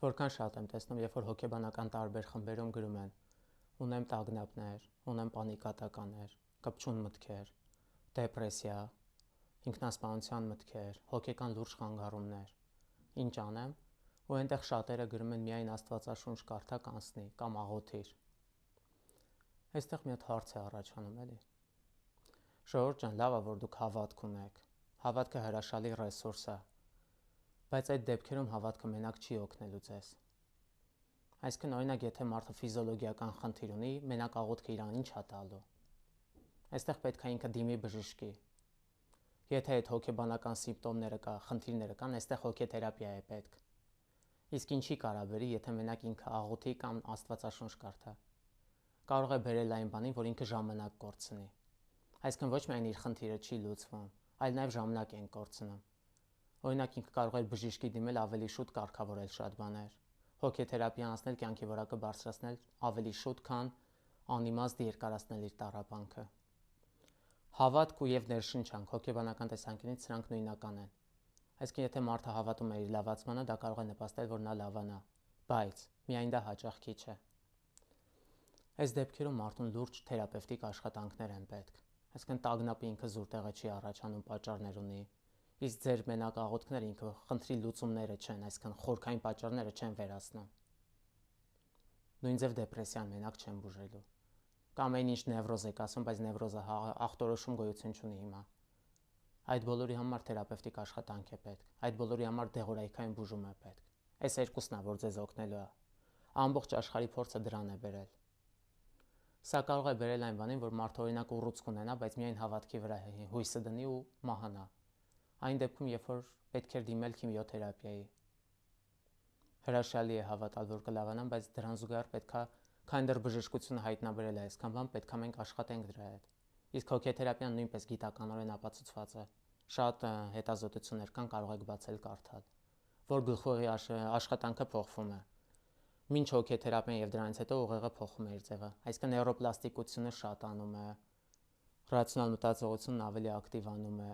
Որքան շատ եմ տեսնում, երբ որ հոգեբանական տարբեր խմբերում գրում են. ունեմ տագնապներ, ունեմ պանիկատականներ, կպչուն մտքեր, դեպրեսիա, ինքնասպանության մտքեր, հոգեկան լուրջ խանգարումներ, ինչ անեմ, ու այնտեղ շատերը գրում են միայն Աստվածաշունչ կարդա կանցնի կամ աղոթիր։ Այստեղ մի հատ հարց է առաջանում, էլի։ Ժողովուրդ ջան, լավ է, որ դուք հավատք ունեք։ Հավատքը հրաշալի ռեսուրս է, բայց այդ դեպքերում հավատքը մենակ չի օգնելու ձեզ։ Այսինքն, օրինակ, եթե մարդը ֆիզիոլոգիական խնդիր ունի, մենակ աղոթքը իրան ինչ է տալու։ Այստեղ պետք է ինքը դիմի բժշկի։ Եթե այդ հոգեբանական սիմպտոմները կա, խնդիրները կան, այստեղ հոգեթերապիա է պետք։ Իսկ ինչի կարա բերի, եթե մենակ ինքը աղոթի կամ Աստվածաշունչ կարդա։ Կարող է բերել այն բանին, որ ինքը ժամանակ կորցնի։ Այսինքն ոչ միայն իր խնդիրը չի լուծվում, այլ նաև ժամանակ են կորցնում։ Օրինակ, ինքը կարող է բժշկի դիմել ավելի շուտ կարգավորել շատ բաներ։ Հոգեթերապիա անցնել, կյանքի որակը բարձրացնել ավելի շուտ, քան անիմաստ երկարացնել իր տառապանքը։ Հավատք ու եւ ներշնչանք հոգեբանական տեսանկյունից սրանք նույնական են։ Այսինքն, եթե մարդը հավատում է իր լավացմանը, դա կարող է նպաստել, որ նա լավանա, բայց միայն դա հաճախ քիչ է։ Այս դեպքերում մարդուն լուրջ թերապևտիկ աշխատանքներ են պետք։ Այսինքն, տագնապը ինքը զուր տեղը չի առաջանում, պատճառներ ունի, իսկ ձեր մենակ աղոթքները ինքը խնդրի լուծումները չեն, այսինքն խորքային պատճառները չեն վերացնում։ Նույնձև դեպրեսիան մենակ չեն բուժելու։ Կամ այնինչ նևրոզ եք ասում, բայց նևրոզը ախտորոշում գոյություն չունի հիմա։ Այդ բոլորի համար թերապևտիկ աշխատանք է պետք։ Այդ բոլորի համար դեղորայքային բուժում է պետք։ Այս երկուսն է, որ ձեզ օգնելու է։ Ամբողջ աշխարհի փորձը դրան է բերել։ Սա կարող է բերել այն բանին, որ մարդը օրինակ ուռուցք ունենա, բայց միայն հավատքի վրա հույսը դնի ու մահանա։ Այն դեպքում, երբ որ պետք է դիմել քիմիոթերապիայի։ Հրաշալի է հավատալ, որ կլավանան, բայց դրան զուգահեռ պետքա, քան դեռ բժշկությունը հայտնաբերել է այսքան բան, պետքա մենք աշխատենք դրա հետ։ Իսկ հոգեթերապիան նույնպես գիտականորեն ապացուցված է։ Շատ հետազոտություններ կան, կարող եք բացել կարդալ, որ գլխուղի աշխատանքը փոխվում է։ Մինչ հոգեթերապիան եւ դրանից հետո ուղեղը փոխում է իր ձևը։ Այսինքն նեյրոպլաստիկությունը շատանում է, ռացիոնալ մտածողությունն ավելի ակտիվանում է,